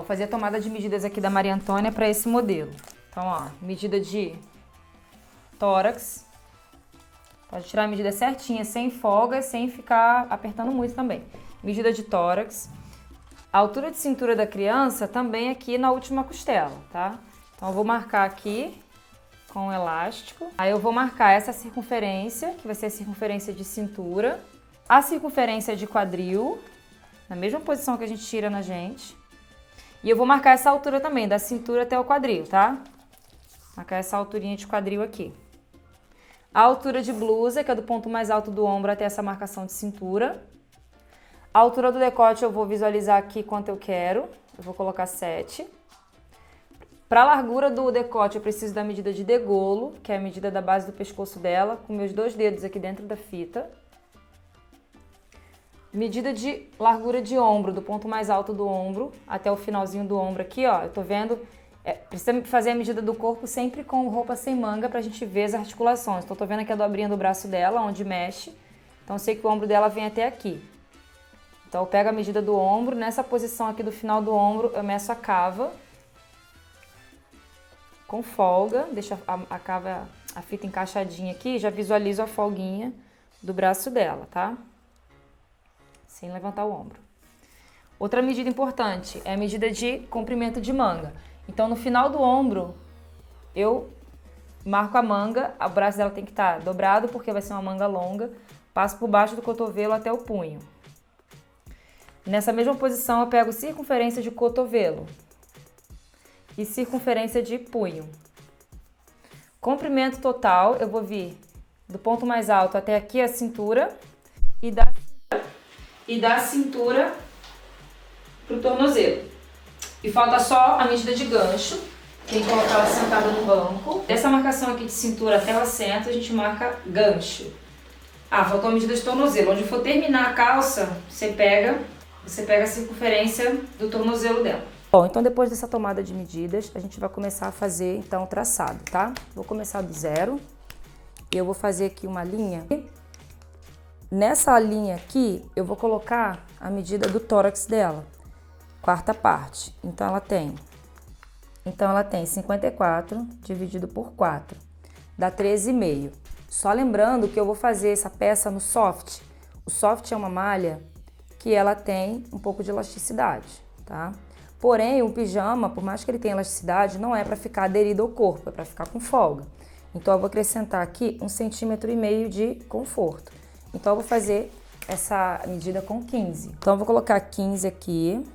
fazer a tomada de medidas aqui da Maria Antônia para esse modelo. Então, ó, medida de tórax. Pode tirar a medida certinha, sem folga, sem ficar apertando muito também. Medida de tórax. A altura de cintura da criança também aqui na última costela, tá? Então eu vou marcar aqui com o elástico. Aí eu vou marcar essa circunferência, que vai ser a circunferência de cintura. A circunferência de quadril, na mesma posição que a gente tira na gente. E eu vou marcar essa altura também, da cintura até o quadril, tá? Marcar essa alturinha de quadril aqui. A altura de blusa, que é do ponto mais alto do ombro até essa marcação de cintura. A altura do decote eu vou visualizar aqui quanto eu quero. Eu vou colocar 7. Para a largura do decote eu preciso da medida de degolo, que é a medida da base do pescoço dela, com meus 2 dedos aqui dentro da fita. Medida de largura de ombro, do ponto mais alto do ombro até o finalzinho do ombro aqui, ó. Eu tô vendo, precisa fazer a medida do corpo sempre com roupa sem manga pra gente ver as articulações. Então, tô vendo aqui a dobrinha do braço dela, onde mexe. Então, eu sei que o ombro dela vem até aqui. Então, eu pego a medida do ombro, nessa posição aqui do final do ombro, eu meço a cava. Com folga, deixo a fita encaixadinha aqui, já visualizo a folguinha do braço dela, tá? Sem levantar o ombro. Outra medida importante é a medida de comprimento de manga. Então, no final do ombro, eu marco a manga, o braço dela tem que estar dobrado, porque vai ser uma manga longa, passo por baixo do cotovelo até o punho. Nessa mesma posição, eu pego circunferência de cotovelo e circunferência de punho. Comprimento total, eu vou vir do ponto mais alto até aqui a cintura e da cintura pro tornozelo. E falta só a medida de gancho, tem que colocar ela sentada no banco. Dessa marcação aqui de cintura até o assento, a gente marca gancho. Ah, faltou a medida de tornozelo. Onde for terminar a calça, você pega a circunferência do tornozelo dela. Bom, então depois dessa tomada de medidas, a gente vai começar a fazer então o traçado, tá? Vou começar do zero e eu vou fazer aqui uma linha. Nessa linha aqui, eu vou colocar a medida do tórax dela, quarta parte. Então ela tem 54 dividido por 4, dá 13,5. Só lembrando que eu vou fazer essa peça no soft. O soft é uma malha que ela tem um pouco de elasticidade, tá? Porém, o pijama, por mais que ele tenha elasticidade, não é para ficar aderido ao corpo, é para ficar com folga. Então eu vou acrescentar aqui 1,5 cm de conforto. Então eu vou fazer essa medida com 15. Então eu vou colocar 15 aqui.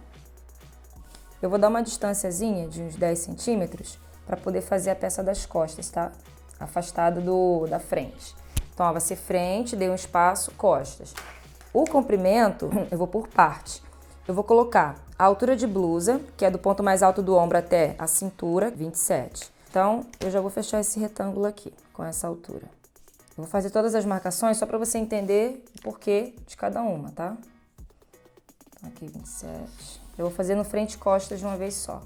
Eu vou dar uma distânciazinha de uns 10 centímetros para poder fazer a peça das costas, tá? Afastado da frente. Então, ó, vai ser frente, dei um espaço, costas. O comprimento, eu vou por parte. Eu vou colocar a altura de blusa, que é do ponto mais alto do ombro até a cintura, 27. Então, eu já vou fechar esse retângulo aqui, com essa altura. Eu vou fazer todas as marcações só para você entender o porquê de cada uma, tá? Então, aqui 27. Eu vou fazer no frente e costas de uma vez só.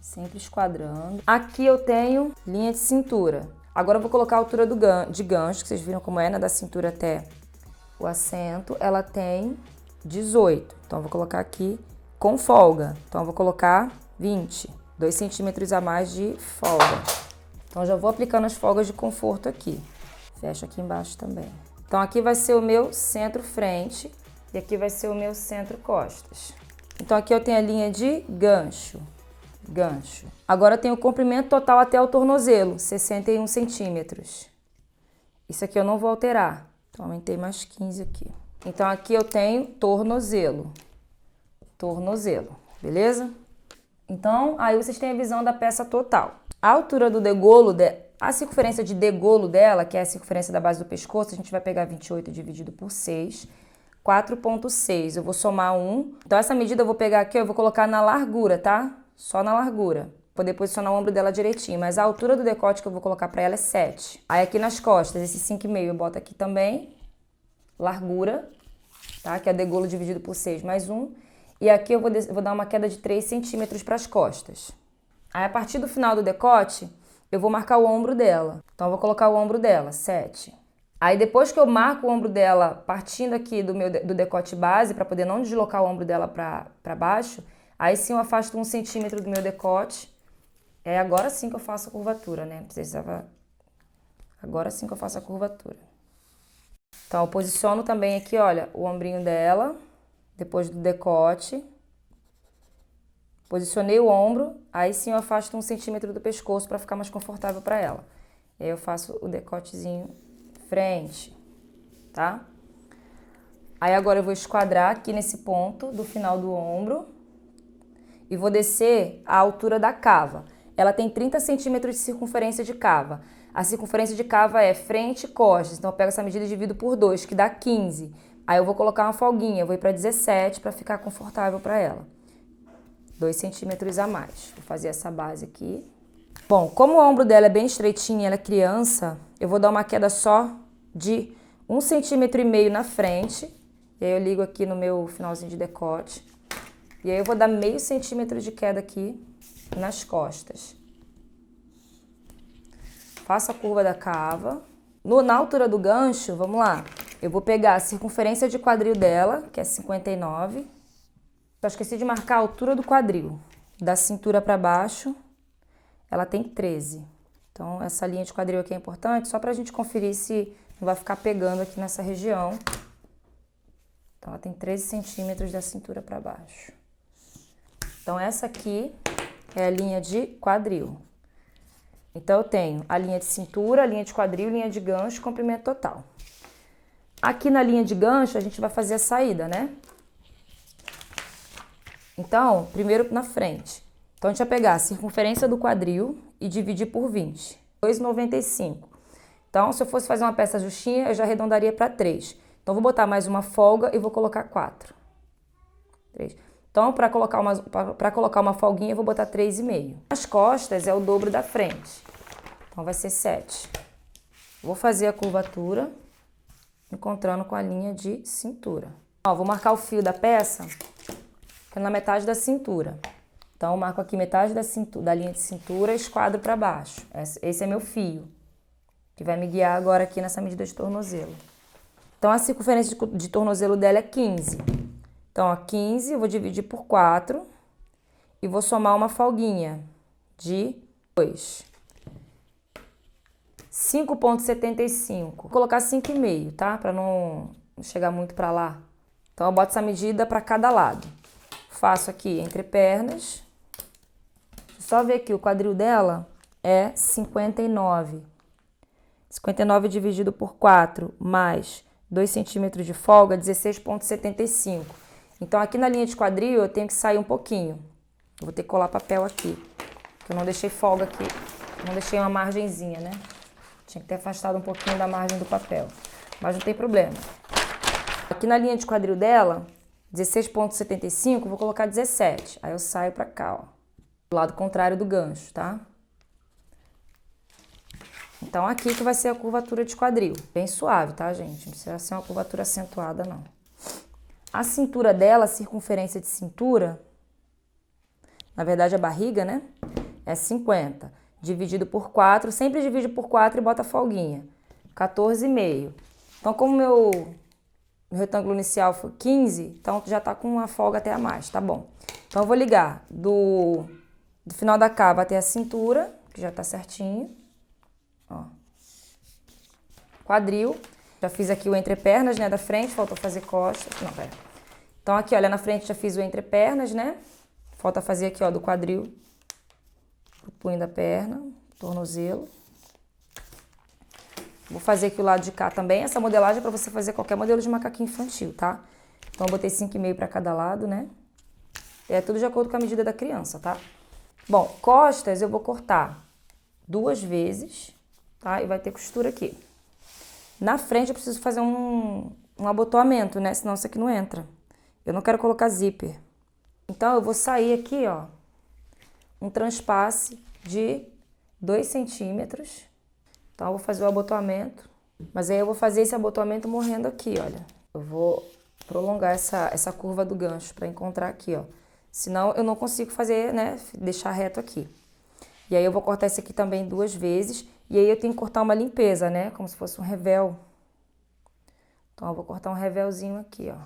Sempre esquadrando. Aqui eu tenho linha de cintura. Agora eu vou colocar a altura de gancho, que vocês viram como é, né? Da cintura até o assento. Ela tem 18. Então eu vou colocar aqui com folga. Então eu vou colocar 20. 2 centímetros a mais de folga. Então já vou aplicando as folgas de conforto aqui. Fecho aqui embaixo também. Então aqui vai ser o meu centro frente e aqui vai ser o meu centro costas. Então aqui eu tenho a linha de gancho. Agora eu tenho o comprimento total até o tornozelo, 61 centímetros. Isso aqui eu não vou alterar. Então aumentei mais 15 aqui. Então aqui eu tenho tornozelo, beleza? Então aí vocês têm a visão da peça total. A altura do degolo, a circunferência de degolo dela, que é a circunferência da base do pescoço, a gente vai pegar 28 dividido por 6, 4,6. Eu vou somar 1. Então essa medida eu vou pegar aqui, eu vou colocar na largura, tá? Só na largura. Poder posicionar o ombro dela direitinho, mas a altura do decote que eu vou colocar pra ela é 7. Aí aqui nas costas, esse 5,5 eu boto aqui também, largura, tá? Que é degolo dividido por 6 mais 1. E aqui eu vou dar uma queda de 3 centímetros para as costas. Aí a partir do final do decote, eu vou marcar o ombro dela. Então eu vou colocar o ombro dela, 7. Aí depois que eu marco o ombro dela, partindo aqui do decote base, para poder não deslocar o ombro dela para baixo, Aí sim eu afasto 1 centímetro do meu decote. É agora sim que eu faço a curvatura, né? Precisava... Agora sim que eu faço a curvatura. Então, eu posiciono também aqui, olha, o ombrinho dela, depois do decote. Posicionei o ombro, aí sim eu afasto 1 centímetro do pescoço para ficar mais confortável para ela. E aí eu faço o decotezinho frente, tá? Aí agora eu vou esquadrar aqui nesse ponto do final do ombro e vou descer a altura da cava. Ela tem 30 centímetros de circunferência de cava. A circunferência de cava é frente e costas, então eu pego essa medida e divido por 2, que dá 15. Aí eu vou colocar uma folguinha, eu vou ir para 17 para ficar confortável para ela. 2 centímetros a mais. Vou fazer essa base aqui. Bom, como o ombro dela é bem estreitinho, ela é criança, eu vou dar uma queda só de 1,5 centímetro na frente. E aí eu ligo aqui no meu finalzinho de decote. E aí eu vou dar meio centímetro de queda aqui nas costas. Faço a curva da cava. Na altura do gancho, vamos lá. Eu vou pegar a circunferência de quadril dela, que é 59. Eu esqueci de marcar a altura do quadril. Da cintura para baixo, ela tem 13. Então, essa linha de quadril aqui é importante, só pra gente conferir se não vai ficar pegando aqui nessa região. Então, ela tem 13 centímetros da cintura para baixo. Então, essa aqui é a linha de quadril. Então, eu tenho a linha de cintura, a linha de quadril, linha de gancho, comprimento total. Aqui na linha de gancho, a gente vai fazer a saída, né? Então, primeiro na frente. Então, a gente vai pegar a circunferência do quadril e dividir por 20. 2,95. Então, se eu fosse fazer uma peça justinha, eu já arredondaria para 3. Então, vou botar mais uma folga e vou colocar 4. 3. Então, para colocar uma folguinha, eu vou botar 3,5. As costas é o dobro da frente. Então, vai ser 7. Vou fazer a curvatura, encontrando com a linha de cintura. Ó, vou marcar o fio da peça na metade da cintura. Então, eu marco aqui metade da linha de cintura e esquadro para baixo. Esse é meu fio, que vai me guiar agora aqui nessa medida de tornozelo. Então, a circunferência de tornozelo dela é 15. Então, ó, 15 eu vou dividir por 4 e vou somar uma folguinha de 2. 5,75. Vou colocar 5,5, tá? Para não chegar muito para lá. Então, eu boto essa medida para cada lado. Faço aqui entre pernas. Só ver aqui, o quadril dela é 59. 59 dividido por 4 mais 2 centímetros de folga, 16,75. Então, aqui na linha de quadril, eu tenho que sair um pouquinho. Eu vou ter que colar papel aqui, porque eu não deixei folga aqui. Não deixei uma margenzinha, né? Tinha que ter afastado um pouquinho da margem do papel. Mas não tem problema. Aqui na linha de quadril dela, 16,75, vou colocar 17. Aí eu saio pra cá, ó. Do lado contrário do gancho, tá? Então, aqui que vai ser a curvatura de quadril. Bem suave, tá, gente? Não precisa ser uma curvatura acentuada, não. A cintura dela, a circunferência de cintura, na verdade a barriga, né? É 50. Dividido por 4, sempre divide por 4 e bota a folguinha. 14,5. Então, como meu retângulo inicial foi 15, então já tá com uma folga até a mais, tá bom? Então, eu vou ligar do final da cava até a cintura, que já tá certinho. Ó. Quadril. Já fiz aqui o entrepernas, né, da frente, faltou fazer costas. Não, pera. Então, aqui, olha, na frente já fiz o entrepernas, né? Falta fazer aqui, ó, do quadril, o punho da perna, tornozelo. Vou fazer aqui o lado de cá também. Essa modelagem é pra você fazer qualquer modelo de macaquinho infantil, tá? Então, eu botei 5,5 pra cada lado, né? É tudo de acordo com a medida da criança, tá? Bom, costas eu vou cortar 2 vezes, tá? E vai ter costura aqui. Na frente eu preciso fazer um abotoamento, né? Senão isso aqui não entra. Eu não quero colocar zíper. Então, eu vou sair aqui, ó, um transpasse de 2 centímetros. Então, eu vou fazer o abotoamento. Mas aí eu vou fazer esse abotoamento morrendo aqui, olha. Eu vou prolongar essa curva do gancho para encontrar aqui, ó. Senão, eu não consigo fazer, né? Deixar reto aqui. E aí, eu vou cortar esse aqui também 2 vezes. E aí, eu tenho que cortar uma limpeza, né? Como se fosse um revel. Então, eu vou cortar um revelzinho aqui, ó.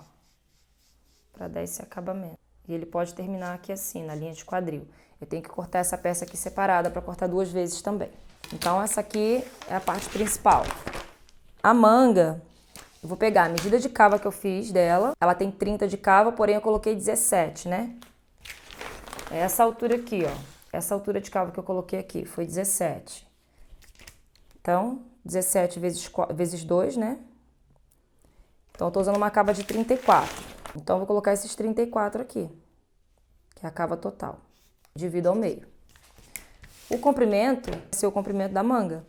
Pra dar esse acabamento. E ele pode terminar aqui assim, na linha de quadril. Eu tenho que cortar essa peça aqui separada para cortar 2 vezes também. Então, essa aqui é a parte principal. A manga, eu vou pegar a medida de cava que eu fiz dela. Ela tem 30 de cava, porém eu coloquei 17, né? É essa altura aqui, ó. Essa altura de cava que eu coloquei aqui foi 17. Então, 17 vezes 2, né? Então, eu tô usando uma cava de 34. Então, eu vou colocar esses 34 aqui, que é a cava total. Divido ao meio. O comprimento vai ser o comprimento da manga.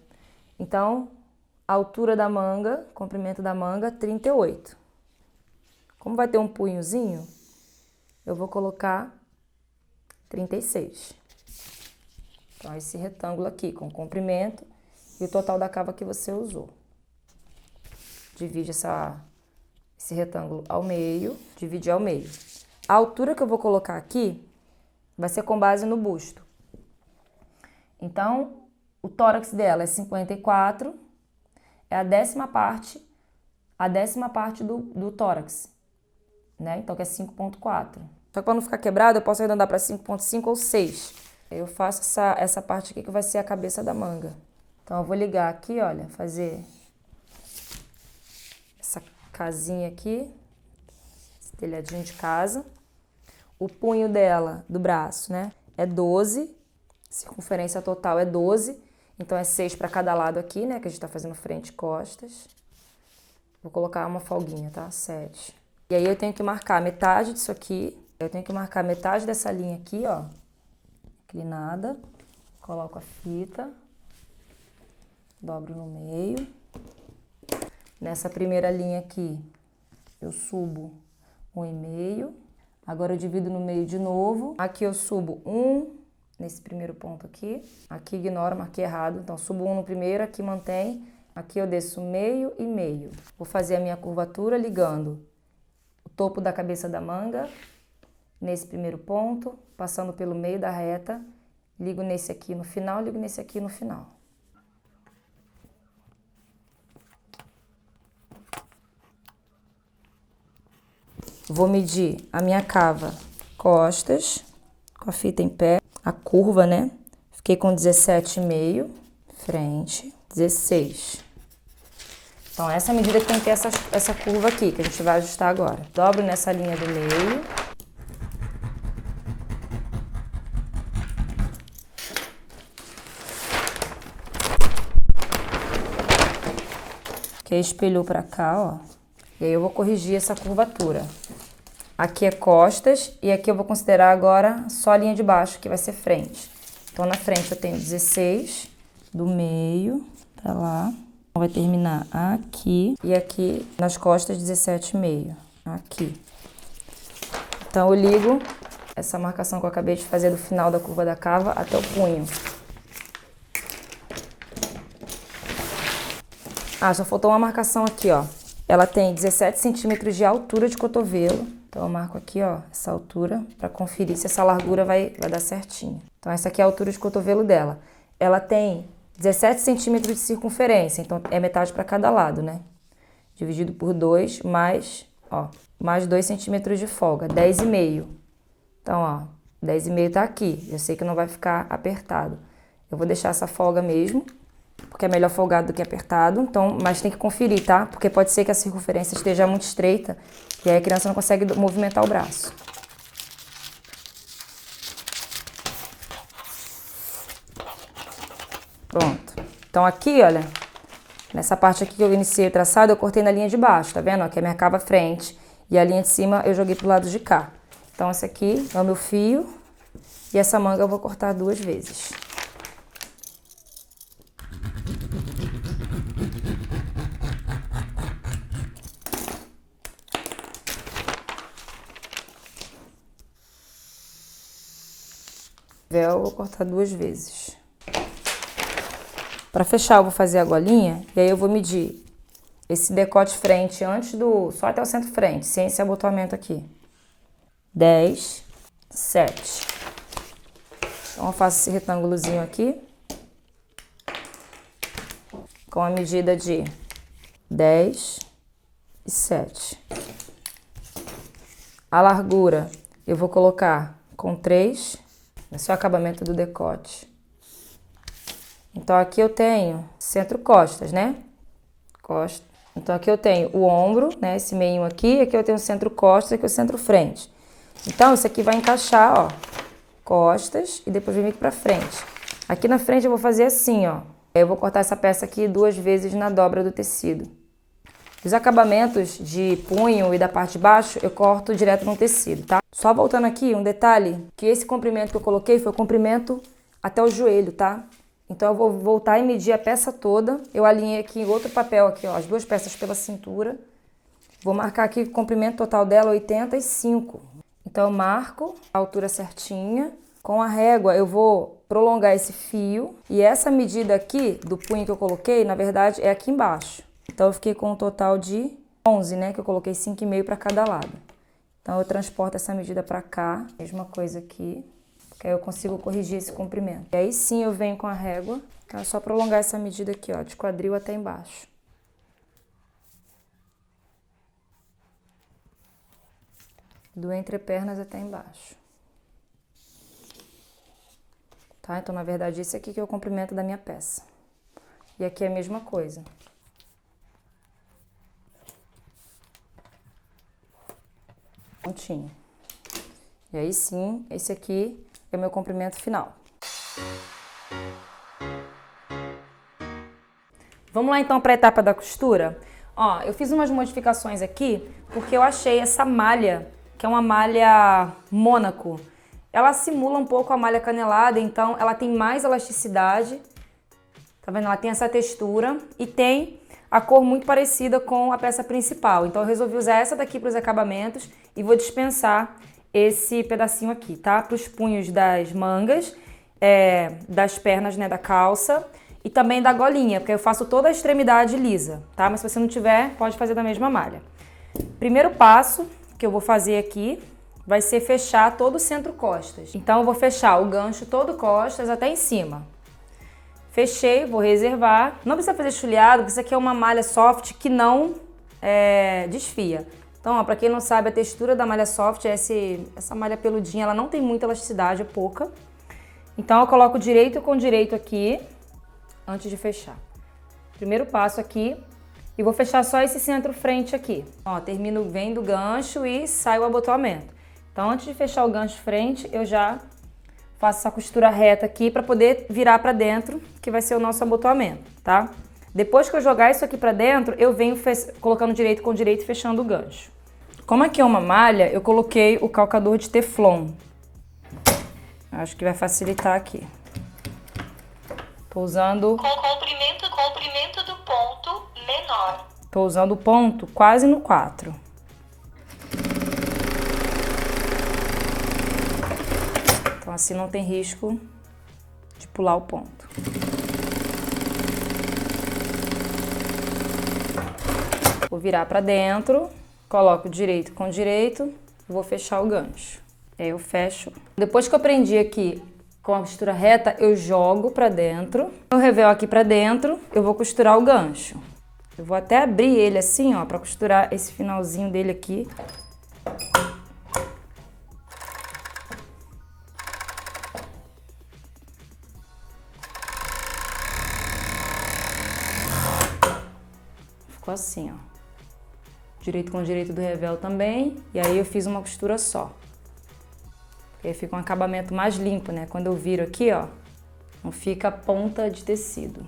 Então, a altura da manga, comprimento da manga, 38. Como vai ter um punhozinho, eu vou colocar 36. Então, esse retângulo aqui com o comprimento e o total da cava que você usou. Divide esse retângulo ao meio, dividir ao meio. A altura que eu vou colocar aqui vai ser com base no busto. Então, o tórax dela é 54, é a décima parte do tórax, né? Então, que é 5,4. Só que para não ficar quebrado, eu posso arredondar para 5,5 ou 6. Eu faço essa parte aqui que vai ser a cabeça da manga. Então, eu vou ligar aqui, olha, fazer essa casinha aqui, esse telhadinho de casa. O punho dela, do braço, né, é 12, circunferência total é 12, então é 6 para cada lado aqui, né, que a gente tá fazendo frente e costas. Vou colocar uma folguinha, tá? 7. E aí eu tenho que marcar metade disso aqui, eu tenho que marcar metade dessa linha aqui, ó, inclinada, coloco a fita, dobro no meio. Nessa primeira linha aqui, eu subo 1,5. Agora eu divido no meio de novo. Aqui eu subo 1 nesse primeiro ponto aqui. Aqui ignoro, marquei errado. Então, subo 1 no primeiro, aqui mantém. Aqui eu desço meio e meio. Vou fazer a minha curvatura ligando o topo da cabeça da manga nesse primeiro ponto, passando pelo meio da reta. Ligo nesse aqui no final, ligo nesse aqui no final. Vou medir a minha cava costas, com a fita em pé, a curva, né? Fiquei com 17,5, frente, 16. Então, essa medida que tem que ter essa curva aqui, que a gente vai ajustar agora. Dobro nessa linha do meio. Que espelhou pra cá, ó. E aí eu vou corrigir essa curvatura. Aqui é costas e aqui eu vou considerar agora só a linha de baixo, que vai ser frente. Então, na frente eu tenho 16, do meio pra lá. Vai terminar aqui e aqui nas costas 17,5, aqui. Então, eu ligo essa marcação que eu acabei de fazer do final da curva da cava até o punho. Ah, já faltou uma marcação aqui, ó. Ela tem 17 centímetros de altura de cotovelo. Então, eu marco aqui, ó, essa altura para conferir se essa largura vai dar certinho. Então, essa aqui é a altura de cotovelo dela. Ela tem 17 centímetros de circunferência, então é metade para cada lado, né? Dividido por 2, mais 2 centímetros de folga, 10,5. Então, ó, 10,5 tá aqui. Eu sei que não vai ficar apertado. Eu vou deixar essa folga mesmo, porque é melhor folgado do que apertado, então, mas tem que conferir, tá? Porque pode ser que a circunferência esteja muito estreita e aí a criança não consegue movimentar o braço. Pronto. Então aqui, olha, nessa parte aqui que eu iniciei o traçado, eu cortei na linha de baixo, tá vendo? Aqui é a minha cava frente e a linha de cima eu joguei pro lado de cá. Então esse aqui é o meu fio e essa manga eu vou cortar 2 vezes. Eu vou cortar 2 vezes. Para fechar, eu vou fazer a golinha e aí eu vou medir esse decote frente antes só até o centro frente, sem esse abotoamento aqui. 10, 7. Então eu faço esse retângulozinho aqui com a medida de 10 e 7. A largura eu vou colocar com 3, esse é o acabamento do decote. Então aqui eu tenho centro-costas, né? Costa. Então aqui eu tenho o ombro, né? Esse meinho aqui eu tenho o centro-costas, aqui o centro-frente. Então isso aqui vai encaixar, ó, costas e depois vem aqui pra frente. Aqui na frente eu vou fazer assim, ó. Eu vou cortar essa peça aqui 2 vezes na dobra do tecido. Os acabamentos de punho e da parte de baixo eu corto direto no tecido, tá? Só voltando aqui, um detalhe, que esse comprimento que eu coloquei foi o comprimento até o joelho, tá? Então eu vou voltar e medir a peça toda. Eu alinhei aqui em outro papel aqui, ó, as 2 peças pela cintura. Vou marcar aqui o comprimento total dela 85. Então eu marco a altura certinha. Com a régua eu vou prolongar esse fio. E essa medida aqui do punho que eu coloquei, na verdade, é aqui embaixo. Então eu fiquei com um total de 11, né? Que eu coloquei 5,5 para cada lado. Então eu transporto essa medida para cá. Mesma coisa aqui. Que aí eu consigo corrigir esse comprimento. E aí sim eu venho com a régua. Então é só prolongar essa medida aqui, ó, de quadril até embaixo. Do entrepernas até embaixo. Tá? Então, na verdade, esse aqui que é o comprimento da minha peça. E aqui é a mesma coisa. Pontinho. E aí sim, esse aqui é o meu comprimento final. Vamos lá então para a etapa da costura? Ó, eu fiz umas modificações aqui porque eu achei essa malha, que é uma malha Mônaco. Ela simula um pouco a malha canelada, então ela tem mais elasticidade. Tá vendo? Ela tem essa textura e tem a cor muito parecida com a peça principal. Então eu resolvi usar essa daqui para os acabamentos e vou dispensar esse pedacinho aqui, tá? Para os punhos das mangas, das pernas, né, da calça e também da golinha, porque eu faço toda a extremidade lisa, tá? Mas se você não tiver, pode fazer da mesma malha. Primeiro passo que eu vou fazer aqui vai ser fechar todo o centro-costas. Então eu vou fechar o gancho todo costas até em cima. Fechei, vou reservar. Não precisa fazer chuleado, porque isso aqui é uma malha soft que não desfia. Então, para quem não sabe, a textura da malha soft é essa malha peludinha, ela não tem muita elasticidade, é pouca. Então eu coloco direito com direito aqui, antes de fechar. Primeiro passo aqui, e vou fechar só esse centro-frente aqui. Ó, termino bem do gancho e sai o abotoamento. Então, antes de fechar o gancho frente, eu já faço essa costura reta aqui para poder virar para dentro, que vai ser o nosso abotoamento, tá? Depois que eu jogar isso aqui para dentro, eu venho colocando direito com direito e fechando o gancho. Como aqui é uma malha, eu coloquei o calcador de Teflon. Acho que vai facilitar aqui. Tô usando... Com comprimento do ponto menor. Tô usando o ponto quase no 4. Então assim não tem risco de pular o ponto. Vou virar para dentro, coloco direito com direito, vou fechar o gancho. Aí eu fecho. Depois que eu prendi aqui com a costura reta, eu jogo para dentro. Eu revelo aqui para dentro, eu vou costurar o gancho. Eu vou até abrir ele assim, ó, para costurar esse finalzinho dele aqui. Ficou assim, ó. Direito com direito do revel também. E aí eu fiz uma costura só. Porque aí fica um acabamento mais limpo, né? Quando eu viro aqui, ó, não fica ponta de tecido.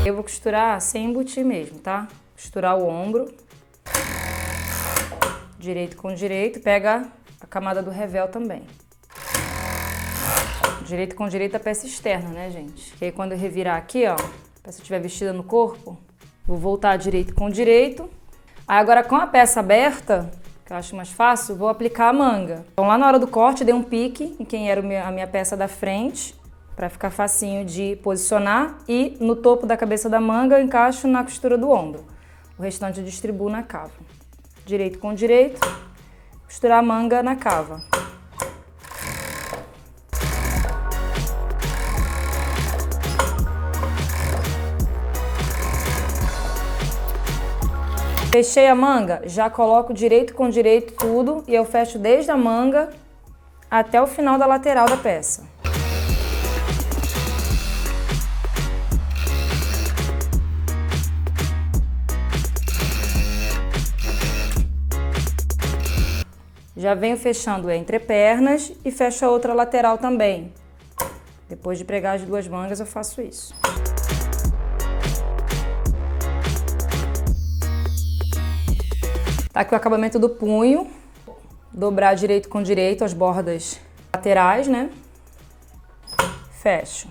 Eu vou costurar sem embutir mesmo, tá? Costurar o ombro. Direito com direito. Pega a camada do revel também. Direito com direito a peça externa, né, gente? E aí quando eu revirar aqui, ó, a peça estiver vestida no corpo, vou voltar direito com direito. Aí agora com a peça aberta, que eu acho mais fácil, vou aplicar a manga. Então lá na hora do corte, dei um pique em quem era a minha peça da frente, para ficar facinho de posicionar, e no topo da cabeça da manga eu encaixo na costura do ombro. O restante eu distribuo na cava. Direito com direito, costurar a manga na cava. Fechei a manga, já coloco direito com direito tudo e eu fecho desde a manga até o final da lateral da peça. Já venho fechando entre pernas e fecho a outra lateral também. Depois de pregar as duas mangas, eu faço isso. Tá aqui o acabamento do punho. Dobrar direito com direito as bordas laterais, né? Fecho.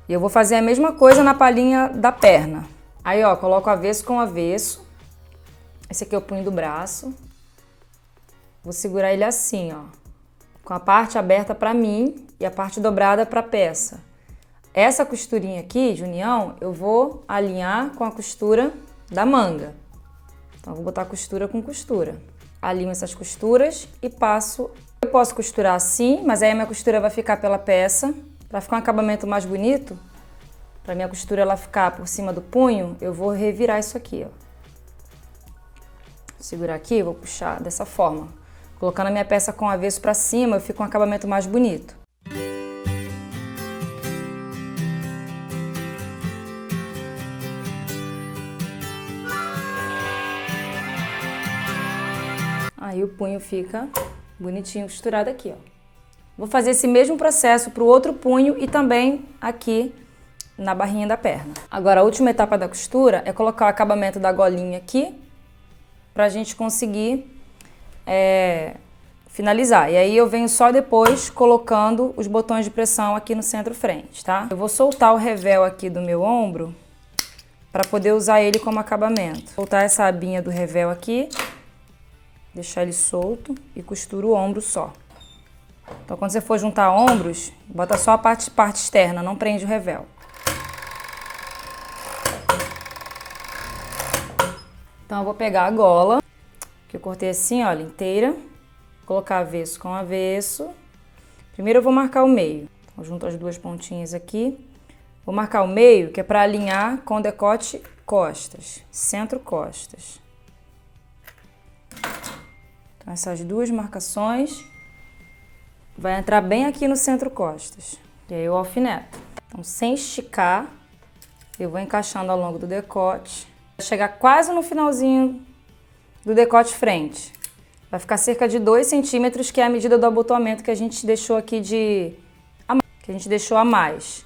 E eu vou fazer a mesma coisa na palhinha da perna. Aí, ó, coloco avesso com avesso. Esse aqui é o punho do braço. Vou segurar ele assim, ó. Com a parte aberta pra mim e a parte dobrada pra peça. Essa costurinha aqui de união, eu vou alinhar com a costura da manga. Então, eu vou botar costura com costura. Alinho essas costuras e passo. Eu posso costurar assim, mas aí a minha costura vai ficar pela peça. Para ficar um acabamento mais bonito, para minha costura ela ficar por cima do punho, eu vou revirar isso aqui, ó. Vou segurar aqui, vou puxar dessa forma. Colocando a minha peça com o avesso para cima, eu fico um acabamento mais bonito. Aí o punho fica bonitinho costurado aqui, ó. Vou fazer esse mesmo processo para o outro punho e também aqui na barrinha da perna. Agora a última etapa da costura é colocar o acabamento da golinha aqui para a gente conseguir finalizar. E aí eu venho só depois colocando os botões de pressão aqui no centro-frente, tá? Eu vou soltar o revel aqui do meu ombro para poder usar ele como acabamento. Soltar essa abinha do revel aqui, deixar ele solto e costuro o ombro só. Então, quando você for juntar ombros, bota só a parte externa, não prende o revel. Então, eu vou pegar a gola, que eu cortei assim, olha, inteira. Colocar avesso com avesso. Primeiro eu vou marcar o meio. Então, junto as duas pontinhas aqui. Vou marcar o meio, que é para alinhar com o decote costas, centro-costas. Então, essas duas marcações vai entrar bem aqui no centro-costas. E aí eu alfineto. Então, sem esticar, eu vou encaixando ao longo do decote. Vai chegar quase no finalzinho do decote frente. Vai ficar cerca de 2 centímetros, que é a medida do abotoamento que a gente deixou aqui a mais.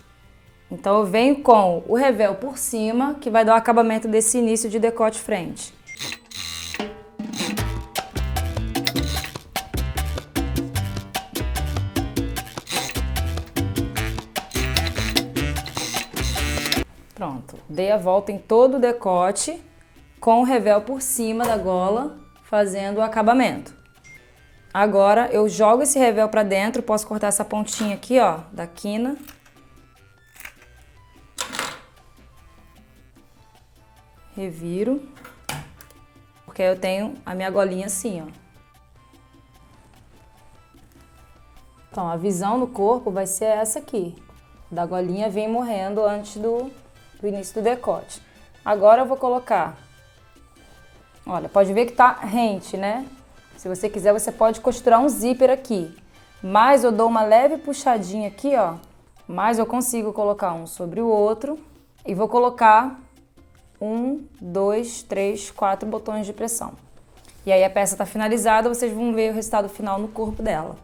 Então, eu venho com o revel por cima, que vai dar o acabamento desse início de decote frente. Pronto, dei a volta em todo o decote com o revel por cima da gola, fazendo o acabamento. Agora eu jogo esse revel para dentro, posso cortar essa pontinha aqui, ó, da quina. Reviro, porque aí eu tenho a minha golinha assim, ó. Então, a visão no corpo vai ser essa aqui. Da golinha vem morrendo antes do início do decote. Agora eu vou colocar, olha, pode ver que tá rente, né? Se você quiser, você pode costurar um zíper aqui. Mas eu dou uma leve puxadinha aqui, ó. Mas eu consigo colocar um sobre o outro. E vou colocar 1, 2, 3, 4 botões de pressão. E aí a peça tá finalizada, vocês vão ver o resultado final no corpo dela.